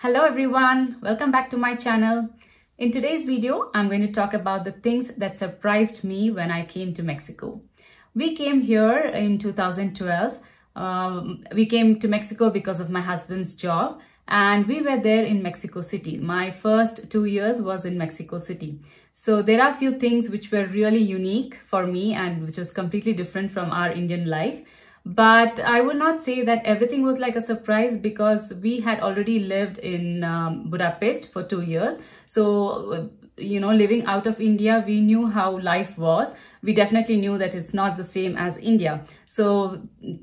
Hello everyone, welcome back to my channel. In today's video, I'm going to talk about the things that surprised me when I came to Mexico. We came here in 2012. We came to Mexico because of my husband's job, and we were there in Mexico City. My first 2 years was in Mexico City. So there are a few things which were really unique for me and which was completely different from our Indian life. But I would not say that everything was like a surprise because we had already lived in Budapest for 2 years. So, living out of India, we knew how life was. We definitely knew that it's not the same as India. So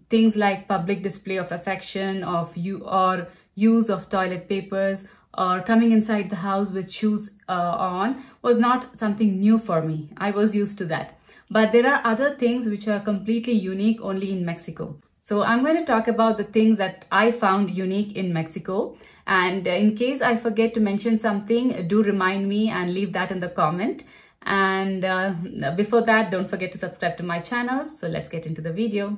things like public display of affection, or use of toilet papers, or coming inside the house with shoes on was not something new for me. I was used to that. But there are other things which are completely unique only in Mexico. So I'm going to talk about the things that I found unique in Mexico. And in case I forget to mention something, do remind me and leave that in the comment. And before that, don't forget to subscribe to my channel. So let's get into the video.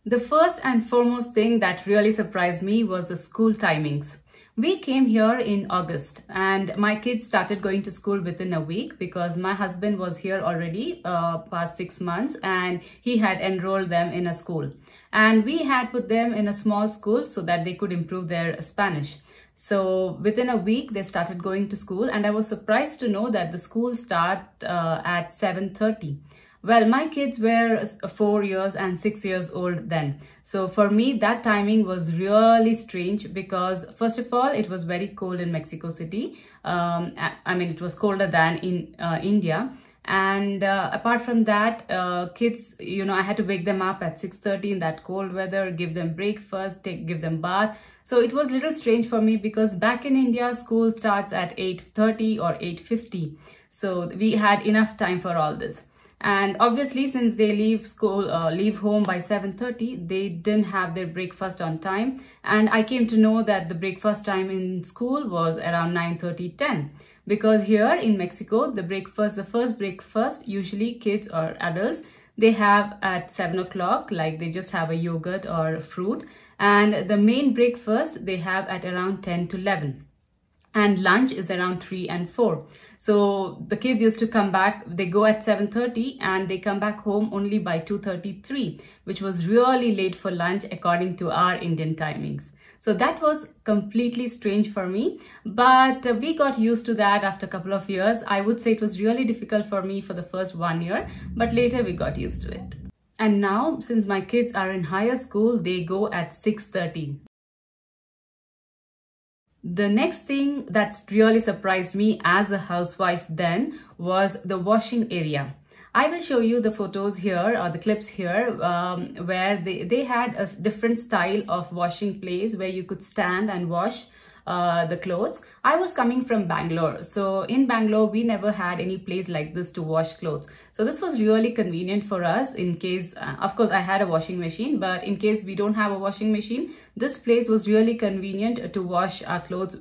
The first and foremost thing that really surprised me was the school timings. We came here in August and my kids started going to school within a week because my husband was here already past 6 months and he had enrolled them in a school. And we had put them in a small school so that they could improve their Spanish. So within a week, they started going to school, and I was surprised to know that the school started at 7:30. Well, my kids were 4 years and 6 years old then. So for me, that timing was really strange because first of all, it was very cold in Mexico City. It was colder than in India. And apart from that, kids, I had to wake them up at 6:30 in that cold weather, give them breakfast, give them bath. So it was a little strange for me because back in India, school starts at 8:30 or 8:50. So we had enough time for all this. And obviously, since they leave home by 7:30, they didn't have their breakfast on time. And I came to know that the breakfast time in school was around 9:30, 10. Because here in Mexico, the first breakfast, usually kids or adults, they have at 7 o'clock, like they just have a yogurt or fruit. And the main breakfast, they have at around 10 to 11. And lunch is around 3 and 4. So the kids used to come back, they go at 7:30 and they come back home only by 2:33, which was really late for lunch according to our Indian timings. So that was completely strange for me, but we got used to that after a couple of years. I would say it was really difficult for me for the first 1 year, but later we got used to it. And now, since my kids are in higher school, they go at 6:30. The next thing that really surprised me as a housewife then was the washing area. I will show you the photos here or the clips here where they had a different style of washing place where you could stand and wash the clothes. I was coming from Bangalore. So in Bangalore, we never had any place like this to wash clothes. So this was really convenient for us in case, of course, I had a washing machine, but in case we don't have a washing machine, this place was really convenient to wash our clothes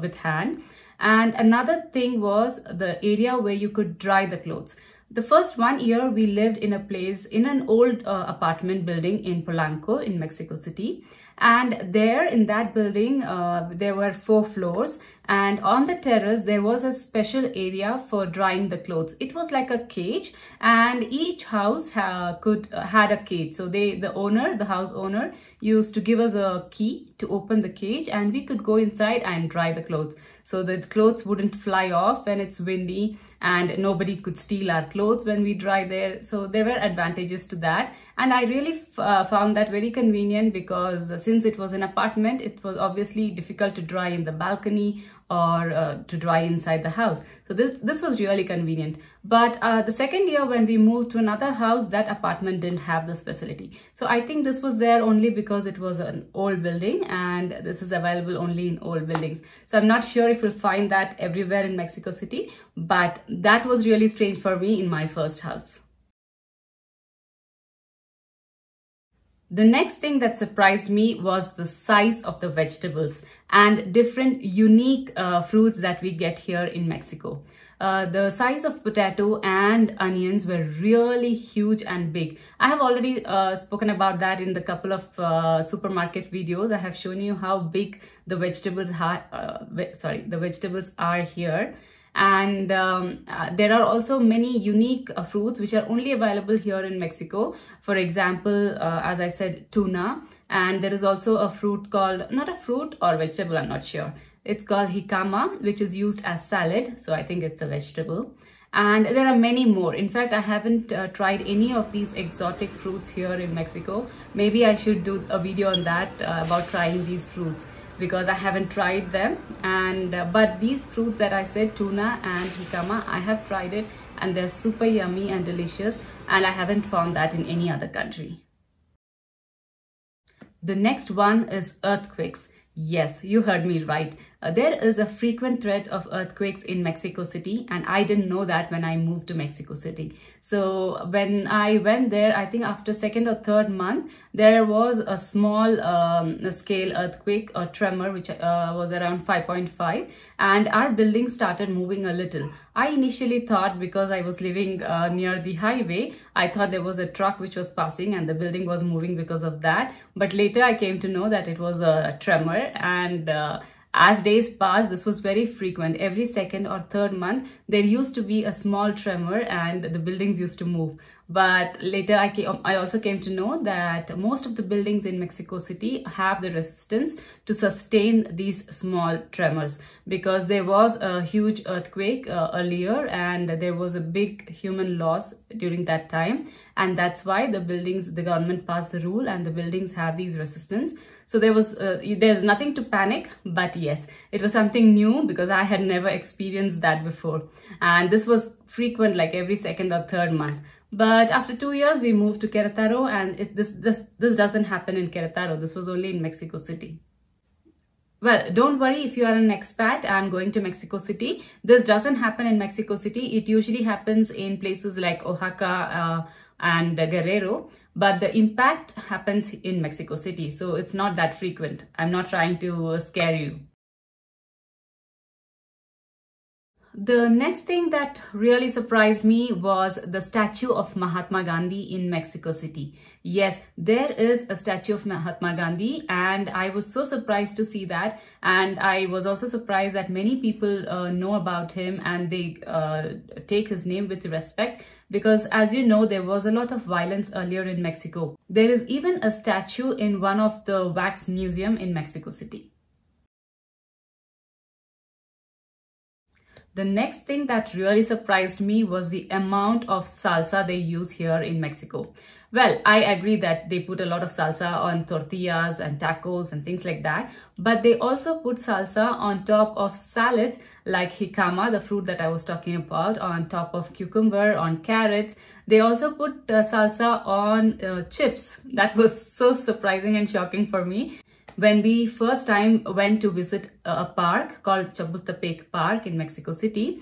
with hand. And another thing was the area where you could dry the clothes. The first 1 year we lived in a place in an old apartment building in Polanco in Mexico City. And there in that building, there were 4 floors, and on the terrace, there was a special area for drying the clothes. It was like a cage, and each house had a cage. So the house owner used to give us a key to open the cage, and we could go inside and dry the clothes. So the clothes wouldn't fly off when it's windy, and nobody could steal our clothes when we dry there. So there were advantages to that. And I really found that very convenient because since it was an apartment, it was obviously difficult to dry in the balcony or to dry inside the house. So this was really convenient. But the second year when we moved to another house, that apartment didn't have this facility. So I think this was there only because it was an old building, and this is available only in old buildings. So I'm not sure if you'll find that everywhere in Mexico City, but that was really strange for me in my first house. The next thing that surprised me was the size of the vegetables and different unique fruits that we get here in Mexico. The size of potato and onions were really huge and big. I have already spoken about that in the couple of supermarket videos. I have shown you how big the vegetables are here. And there are also many unique fruits which are only available here in Mexico. For example, as I said, tuna. And there is also a fruit called, not a fruit or vegetable, I'm not sure. It's called jicama, which is used as salad. So I think it's a vegetable. And there are many more. In fact, I haven't tried any of these exotic fruits here in Mexico. Maybe I should do a video on that about trying these fruits, because I haven't tried them. And but these fruits that I said, tuna and jicama, I have tried it and they're super yummy and delicious, and I haven't found that in any other country. The next one is earthquakes. Yes, you heard me right. There is a frequent threat of earthquakes in Mexico City, and I didn't know that when I moved to Mexico City. So when I went there, I think after second or third month, there was a small scale earthquake or tremor, which was around 5.5, and our building started moving a little. I initially thought, because I was living near the highway, I thought there was a truck which was passing and the building was moving because of that. But later I came to know that it was a tremor, and as days passed, this was very frequent. Every second or third month, there used to be a small tremor and the buildings used to move. But later I also came to know that most of the buildings in Mexico City have the resistance to sustain these small tremors, because there was a huge earthquake earlier and there was a big human loss during that time. And that's why the government passed the rule and the buildings have these resistance. So there's nothing to panic, but yes, it was something new because I had never experienced that before. And this was frequent, like every second or third month. But after 2 years, we moved to Querétaro, and this doesn't happen in Querétaro. This was only in Mexico City. Well, don't worry if you are an expat and going to Mexico City. This doesn't happen in Mexico City. It usually happens in places like Oaxaca and Guerrero. But the impact happens in Mexico City, so it's not that frequent. I'm not trying to scare you. The next thing that really surprised me was the statue of Mahatma Gandhi in Mexico City. Yes, there is a statue of Mahatma Gandhi, and I was so surprised to see that. And I was also surprised that many people know about him and they take his name with respect, because as you know, there was a lot of violence earlier in Mexico. There is even a statue in one of the wax museum in Mexico City. The next thing that really surprised me was the amount of salsa they use here in Mexico. Well, I agree that they put a lot of salsa on tortillas and tacos and things like that, but they also put salsa on top of salads like jicama, the fruit that I was talking about, on top of cucumber, on carrots. They also put salsa on chips. That was so surprising and shocking for me. When we first time went to visit a park called Chapultepec Park in Mexico City,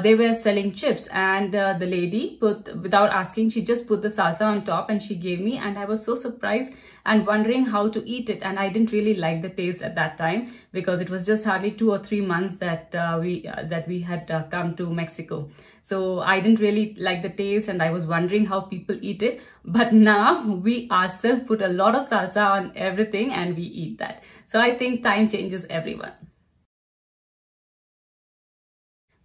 they were selling chips, and the lady without asking, she just put the salsa on top and she gave me, and I was so surprised and wondering how to eat it. And I didn't really like the taste at that time, because it was just hardly 2 or 3 months that we had come to Mexico. So I didn't really like the taste and I was wondering how people eat it. But now we ourselves put a lot of salsa on everything and we eat that. So I think time changes everyone.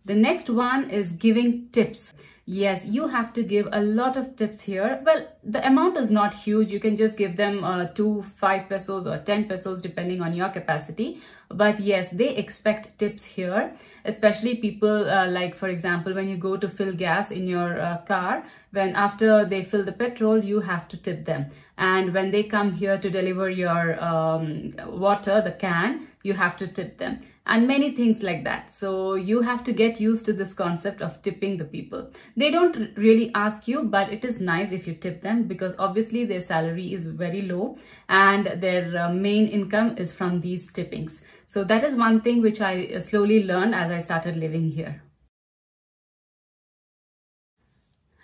The next one is giving tips. Yes, you have to give a lot of tips here. Well, the amount is not huge. You can just give them 2, 5 pesos or 10 pesos depending on your capacity. But yes, they expect tips here, especially people like, for example, when you go to fill gas in your car, when after they fill the petrol, you have to tip them. And when they come here to deliver your water, the can, you have to tip them. And many things like that. So you have to get used to this concept of tipping the people. They don't really ask you, but it is nice if you tip them, because obviously their salary is very low and their main income is from these tippings. So that is one thing which I slowly learned as I started living here.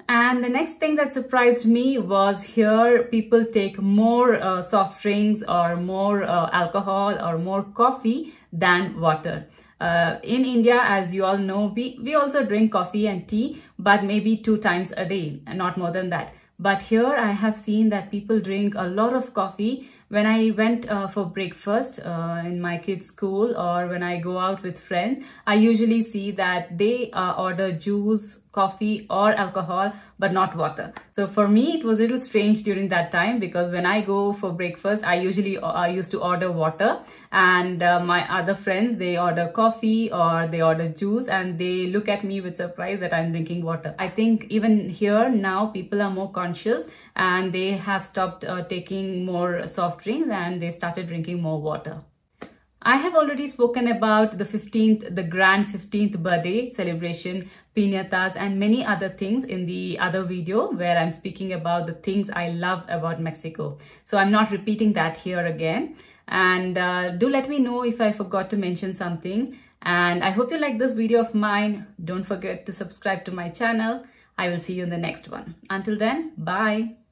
And the next thing that surprised me was here people take more soft drinks or more alcohol or more coffee than water. In India, as you all know, we also drink coffee and tea, but maybe 2 times a day, and not more than that. But here I have seen that people drink a lot of coffee. When I went for breakfast in my kids' school, or when I go out with friends, I usually see that they order juice, coffee or alcohol, but not water. So for me, it was a little strange during that time, because when I go for breakfast, I used to order water, and my other friends, they order coffee or they order juice, and they look at me with surprise that I'm drinking water. I think even here now people are more conscious, and they have stopped taking more soft drinks, and they started drinking more water. I have already spoken about the grand 15th birthday celebration, piñatas and many other things in the other video where I'm speaking about the things I love about Mexico. So I'm not repeating that here again. And do let me know if I forgot to mention something. And I hope you like this video of mine. Don't forget to subscribe to my channel. I will see you in the next one. Until then, bye.